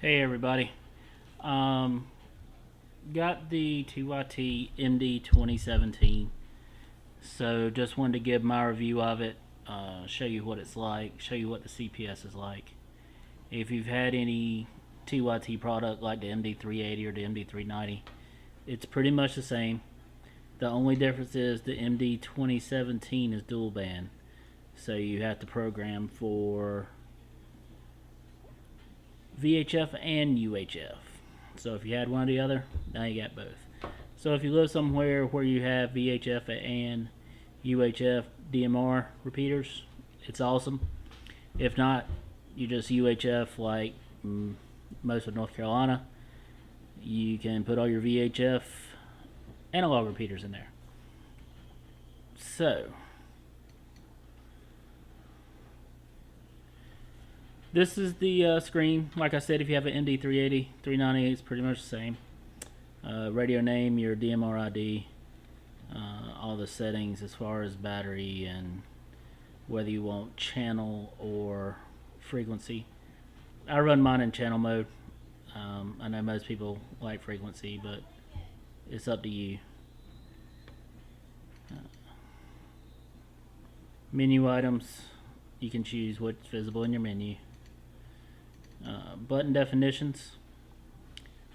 Hey everybody. Um, got the TYT MD 2017. So just wanted to give my review of it, show you what it's like, show you what the CPS is like. If you've had any TYT product like the MD380 or the MD390, it's pretty much the same. The only difference is the MD 2017 is dual band. So you have to program for VHF and UHF. So if you had one or the other, now you got both. So if you live somewhere where you have VHF and UHF DMR repeaters, it's awesome. If not, you just UHF like most of North Carolina. You can put all your VHF analog repeaters in there. So this is the screen. Like I said, if you have an MD380, 390, it's pretty much the same. Radio name, your DMR ID, all the settings as far as battery and whether you want channel or frequency. I run mine in channel mode. I know most people like frequency, but it's up to you. Menu items, you can choose what's visible in your menu. Button definitions.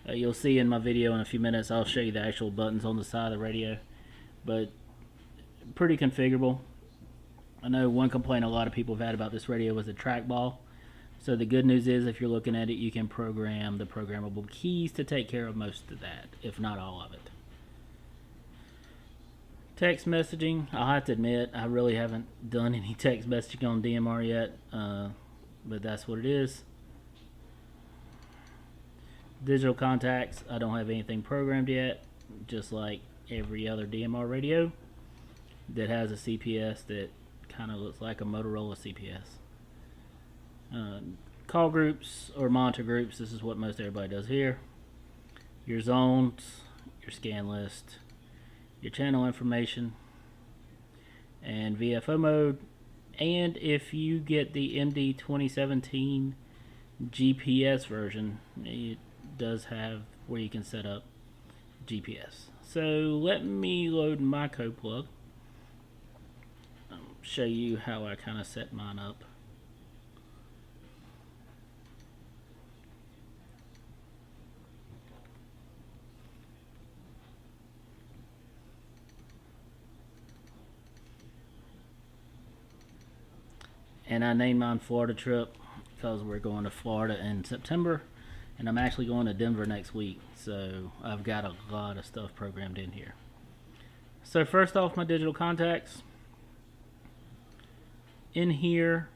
You'll see in my video in a few minutes, I'll show you the actual buttons on the side of the radio, but pretty configurable. I know one complaint a lot of people have had about this radio was the trackball. So the good news is if you're looking at it, you can program the programmable keys to take care of most of that, if not all of it. Text messaging, I'll have to admit, I really haven't done any text messaging on DMR yet, but that's what it is. Digital contacts, I don't have anything programmed yet, just like every other DMR radio that has a CPS that kind of looks like a Motorola CPS. Call groups or monitor groups, this is what most everybody does here. Your zones, your scan list, your channel information, and VFO mode. And if you get the MD 2017 GPS version, it does have where you can set up GPS. So let me load my code plug. I'll show you how I kind of set mine up. And I named mine Florida Trip because we're going to Florida in September, and I'm actually going to Denver next week, so I've got a lot of stuff programmed in here. So first off, my digital contacts. In here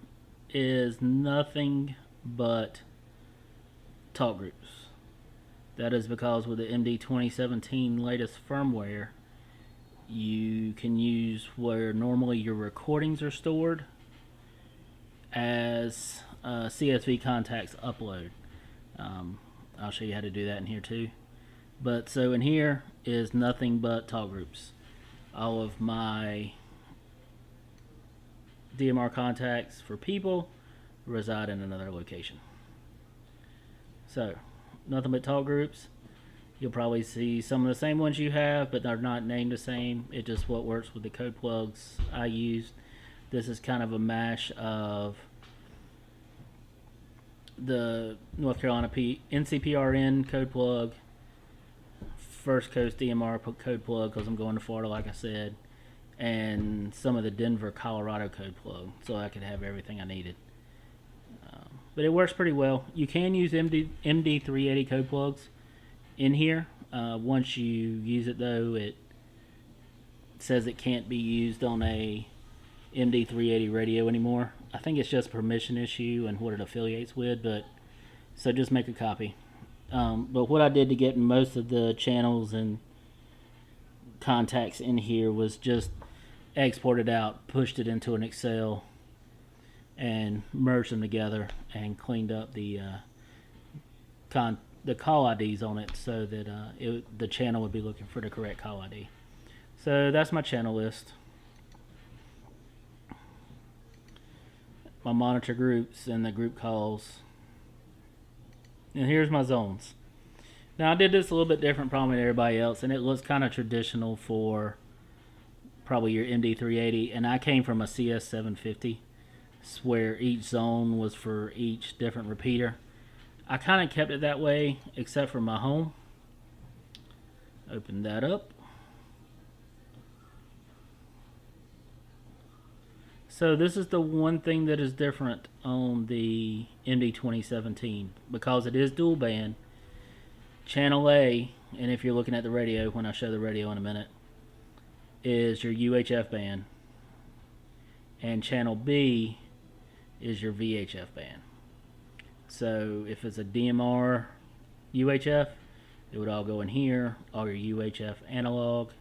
is nothing but talk groups. That is because with the MD 2017 latest firmware, you can use where normally your recordings are stored as CSV contacts upload. I'll show you how to do that in here too. But so in here is nothing but talk groups. All of my DMR contacts for people reside in another location. So nothing but talk groups. You'll probably see some of the same ones you have, but they're not named the same. It's just what works with the code plugs I used. This is kind of a mash of the North Carolina NCPRN code plug, First Coast DMR code plug because I'm going to Florida like I said, and some of the Denver, Colorado code plug so I could have everything I needed. But it works pretty well. You can use MD380 code plugs in here. Once you use it though, it says it can't be used on a MD380 radio anymore. I think it's just a permission issue and what it affiliates with, but so just make a copy. But what I did to get most of the channels and contacts in here was just export it out, pushed it into an Excel, and merged them together and cleaned up the call IDs on it so that the channel would be looking for the correct call ID. So that's my channel list. My monitor groups and the group calls. And here's my zones. Now I did this a little bit different probably than everybody else, and it looks kind of traditional for probably your MD380, and I came from a CS750 where each zone was for each different repeater. I kind of kept it that way except for my home. Open that up. So this is the one thing that is different on the MD2017 because it is dual band. Channel A, and if you're looking at the radio, when I show the radio in a minute, is your UHF band, and channel B is your VHF band. So if it's a DMR UHF, it would all go in here, all your UHF analog,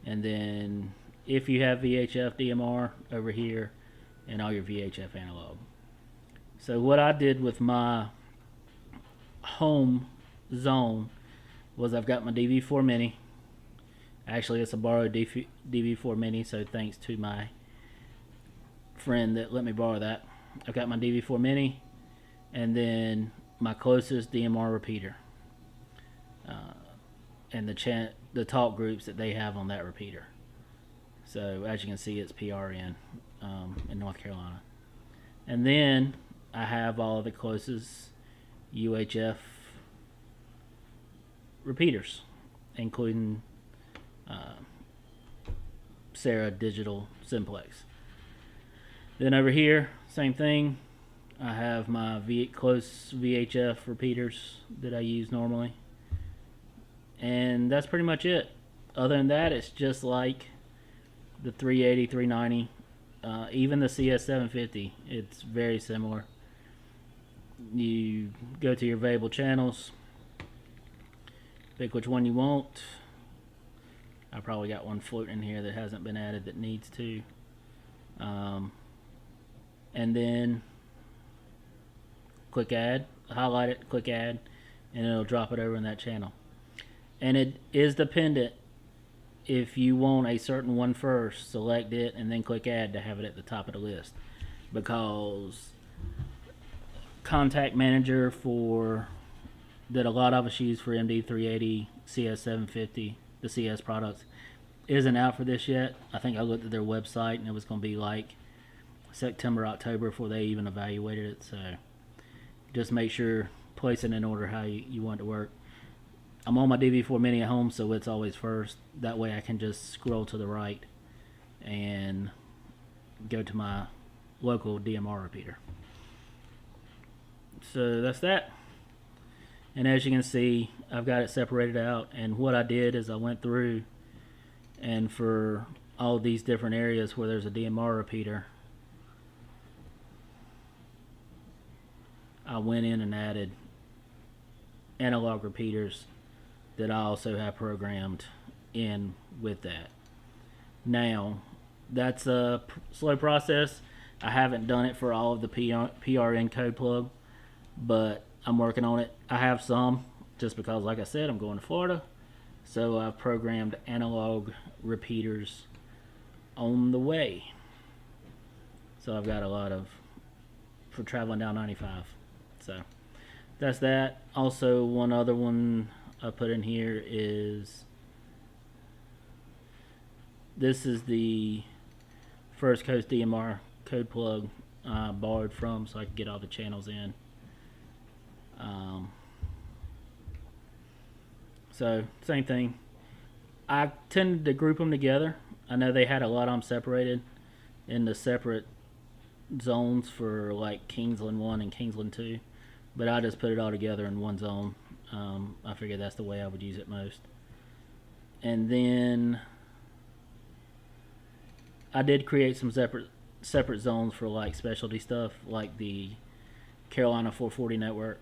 and then if you have VHF DMR over here, and all your VHF analog. So what I did with my home zone was I've got my DV4 Mini. Actually, it's a borrowed DV4 Mini, so thanks to my friend that let me borrow that. I've got my DV4 Mini, and then my closest DMR repeater, and the talk groups that they have on that repeater. So as you can see, it's PRN in North Carolina. And then I have all of the closest UHF repeaters, including Sarah Digital Simplex. Then over here, same thing. I have my close VHF repeaters that I use normally. And that's pretty much it. Other than that, it's just like the 380, 390, even the CS750. It's very similar. You go to your available channels, pick which one you want. I probably got one floating in here that hasn't been added that needs to. And then click add, highlight it, click add, and it'll drop it over in that channel. And it is dependent. If you want a certain one first, select it and then click add to have it at the top of the list, because contact manager that a lot of us use for MD380, CS750, the CS products, isn't out for this yet. I think I looked at their website and it was going to be like September, October before they even evaluated it. So just make sure, place it in order how you want it to work. I'm on my DV4 Mini at home, so it's always first. That way I can just scroll to the right and go to my local DMR repeater. So that's that. And as you can see, I've got it separated out. And what I did is I went through, and for all these different areas where there's a DMR repeater, I went in and added analog repeaters that I also have programmed in with that. Now, that's a slow process. I haven't done it for all of the PRN code plug, but I'm working on it. I have some, just because, like I said, I'm going to Florida, so I've programmed analog repeaters on the way. So I've got a lot for traveling down 95. So that's that. Also, one other one I put in here is, this is the First Coast DMR code plug I borrowed from so I could get all the channels in. So same thing. I tended to group them together. I know they had a lot of them separated into separate zones for like Kingsland 1 and Kingsland 2, but I just put it all together in one zone. I figured that's the way I would use it most. And then I did create some separate zones for like specialty stuff, like the Carolina 440 network.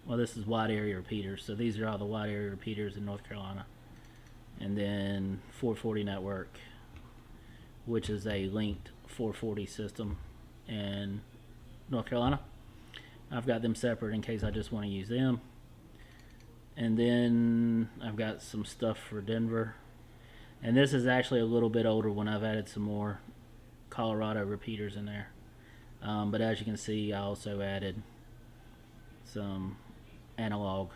Well, this is wide area repeaters, so these are all the wide area repeaters in North Carolina. And then 440 network, which is a linked 440 system in North Carolina. I've got them separate in case I just want to use them. And then I've got some stuff for Denver. And this is actually a little bit older when I've added some more Colorado repeaters in there. But as you can see, I also added some analog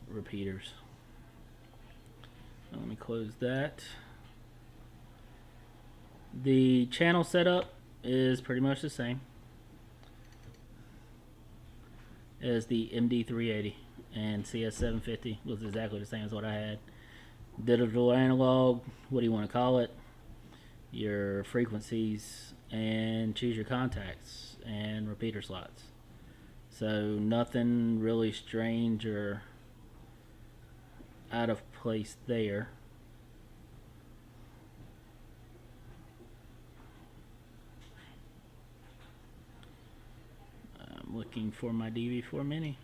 repeaters. Let me close that. The channel setup is pretty much the same as the MD380, and CS750 was exactly the same as what I had. Digital analog, what do you want to call it? Your frequencies, and choose your contacts and repeater slots. So nothing really strange or out of place there. I'm looking for my DV4 Mini.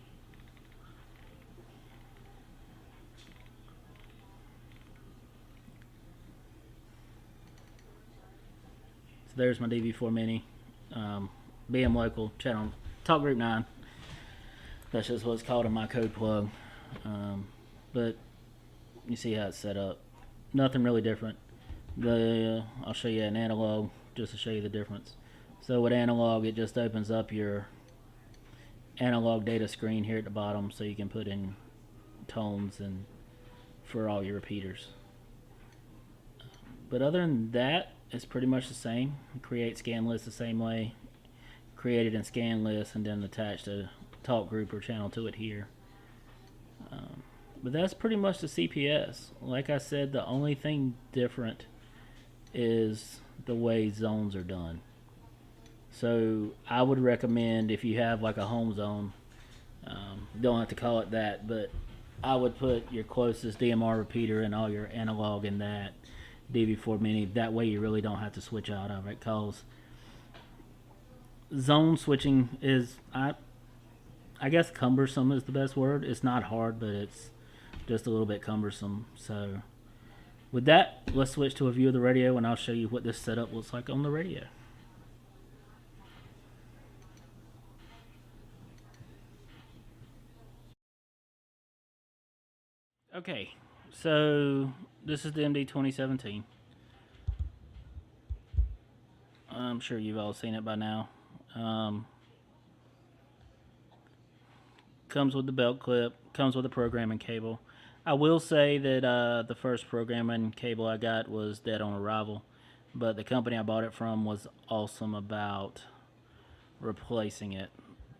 So there's my DV4 Mini. BM local channel Talk Group 9. That's just what it's called in my code plug. But you see how it's set up. Nothing really different. I'll show you an analog just to show you the difference. So with analog, it just opens up your analog data screen here at the bottom, so you can put in tones and for all your repeaters. But other than that, it's pretty much the same. Create scan list the same way. Create it in scan list and then attach the talk group or channel to it here. But that's pretty much the CPS. Like I said, the only thing different is the way zones are done. So I would recommend, if you have like a home zone, don't have to call it that, but I would put your closest DMR repeater and all your analog in that DV4 Mini. That way you really don't have to switch out of it, because zone switching is, I guess cumbersome is the best word. It's not hard, but it's just a little bit cumbersome. So with that, let's switch to a view of the radio and I'll show you what this setup looks like on the radio. Okay, so this is the MD2017. I'm sure you've all seen it by now. Comes with the belt clip, comes with a programming cable. I will say that the first programming cable I got was dead on arrival, but the company I bought it from was awesome about replacing it.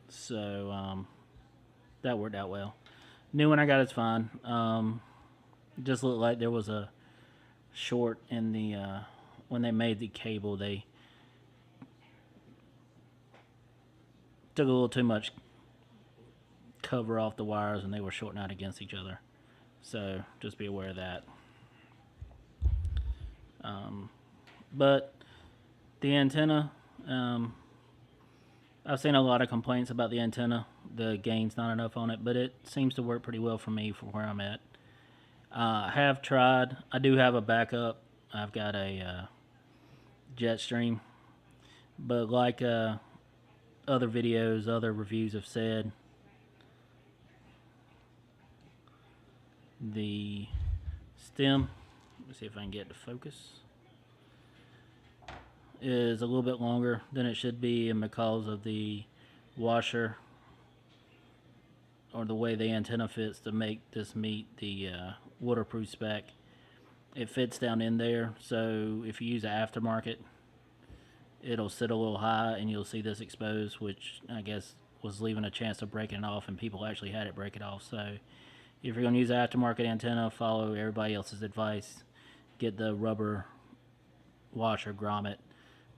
So that worked out well. New one I got is fine. Just looked like there was a short in the when they made the cable. They took a little too much cover off the wires and they were shorting out against each other. So just be aware of that. But the antenna, I've seen a lot of complaints about the antenna. The gain's not enough on it, but it seems to work pretty well for me for where I'm at. I have tried. I do have a backup. I've got a Jetstream, but like other videos, other reviews have said, the stem, let's see if I can get it to focus, is a little bit longer than it should be, and because of the washer or the way the antenna fits to make this meet the waterproof spec, it fits down in there. So if you use an aftermarket, it'll sit a little high and you'll see this exposed, which I guess was leaving a chance of breaking it off, and people actually had it break it off. So if you're going to use an aftermarket antenna, follow everybody else's advice. Get the rubber washer grommet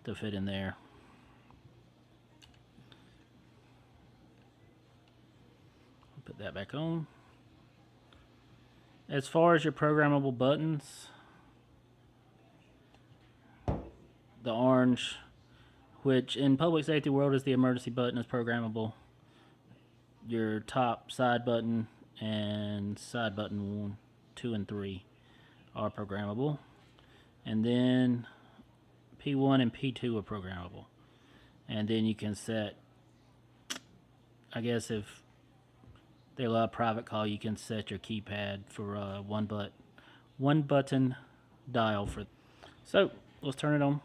to fit in there. Put that back on. As far as your programmable buttons, the orange, which in public safety world is the emergency button, is programmable. Your top side button and side button 1, 2, and 3 are programmable, and then P1 and P2 are programmable. And then you can set, I guess if they allow private call, you can set your keypad for one button dial for. So let's turn it on.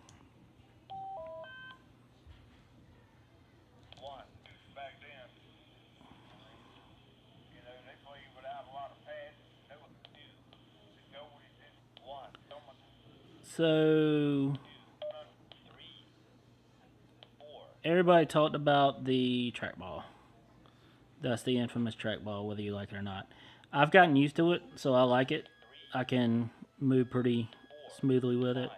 So everybody talked about the trackball. That's the infamous trackball, whether you like it or not. I've gotten used to it, so I like it. I can move pretty smoothly with it.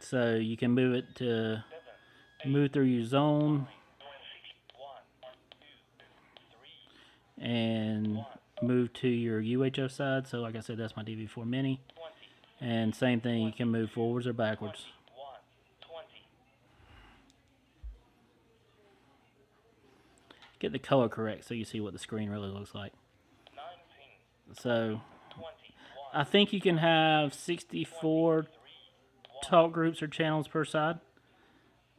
So you can move it to move through your zone and move to your UHF side. So like I said, that's my DV4 Mini. And same thing, you can move forwards or backwards. Get the color correct so you see what the screen really looks like. So I think you can have 64 talk groups or channels per side.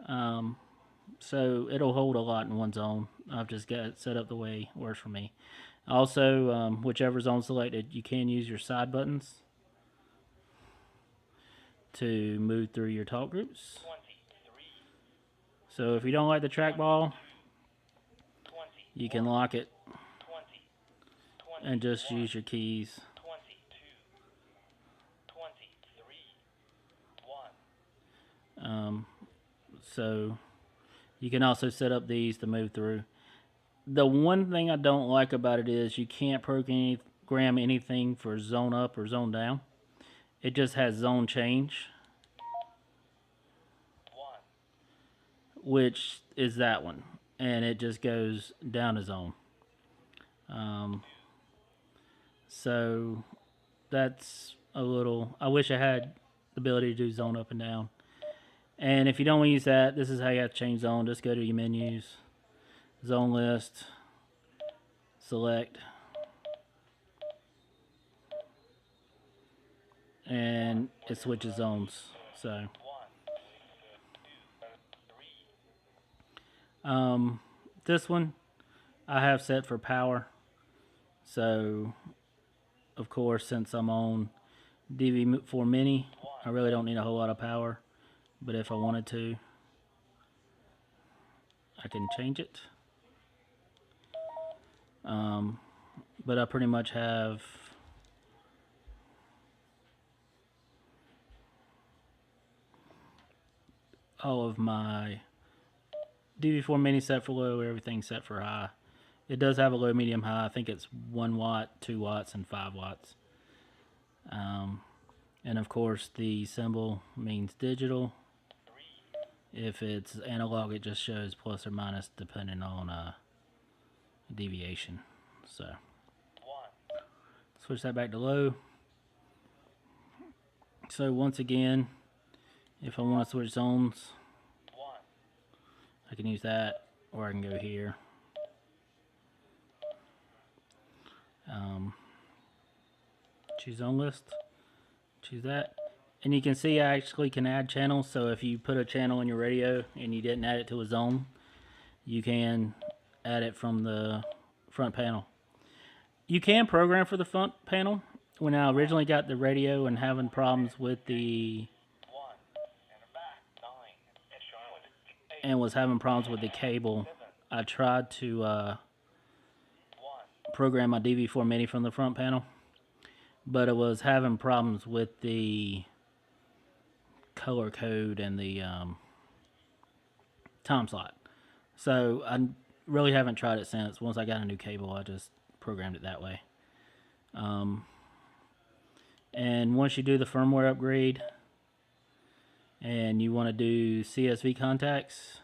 So it'll hold a lot in one zone. I've just got it set up the way it works for me. Also, whichever zone selected, you can use your side buttons to move through your talk groups. So if you don't like the trackball, you can lock it and just use your keys. So you can also set up these to move through. The one thing I don't like about it is you can't program anything for zone up or zone down. It just has zone change, which is that one, and it just goes down a zone. So that's a little, I wish I had the ability to do zone up and down. And if you don't want to use that, this is how you have to change zone. Just go to your menus, zone list, select, and it switches zones. So this one I have set for power. So of course, since I'm on DV4 Mini, I really don't need a whole lot of power. But if I wanted to, I can change it. But I pretty much have all of my DV4 Mini set for low, everything set for high. It does have a low, medium, high. I think it's 1 watt, 2 watts, and 5 watts. And of course, the symbol means digital. If it's analog, it just shows plus or minus depending on deviation. So switch that back to low. So once again, if I want to switch zones, I can use that, or I can go here. Choose zone list, choose that, and you can see I actually can add channels. So if you put a channel in your radio and you didn't add it to a zone, you can add it from the front panel. You can program for the front panel. When I originally got the radio and having problems with the cable, I tried to program my DV4 Mini from the front panel, but it was having problems with the color code and the time slot. So I really haven't tried it since. Once I got a new cable, I just programmed it that way. And once you do the firmware upgrade and you want to do CSV contacts,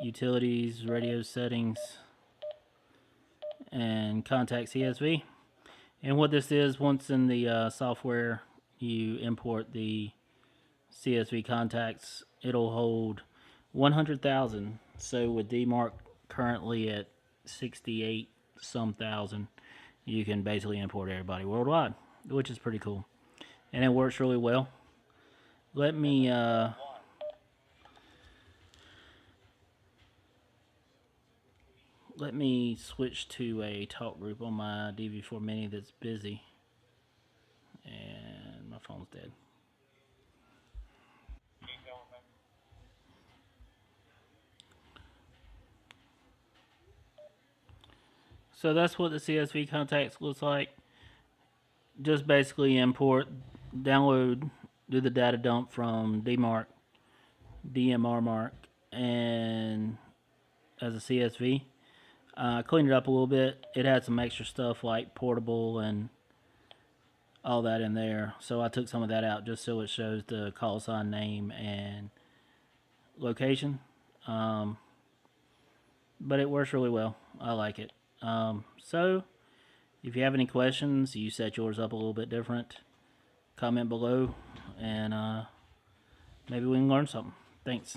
utilities, radio settings, and contact CSV. And what this is, once in the software you import the CSV contacts, it'll hold 100,000. So with DMARC currently at 68 some thousand, you can basically import everybody worldwide, which is pretty cool. And it works really well. Let me switch to a talk group on my DV4 Mini that's busy. And my phone's dead. So that's what the CSV contacts looks like. Just basically import do the data dump from DMR mark, and as a CSV. I cleaned it up a little bit. It had some extra stuff like portable and all that in there. So I took some of that out just so it shows the call sign name and location. But it works really well. I like it. So if you have any questions, you set yours up a little bit different, comment below, and maybe we can learn something. Thanks.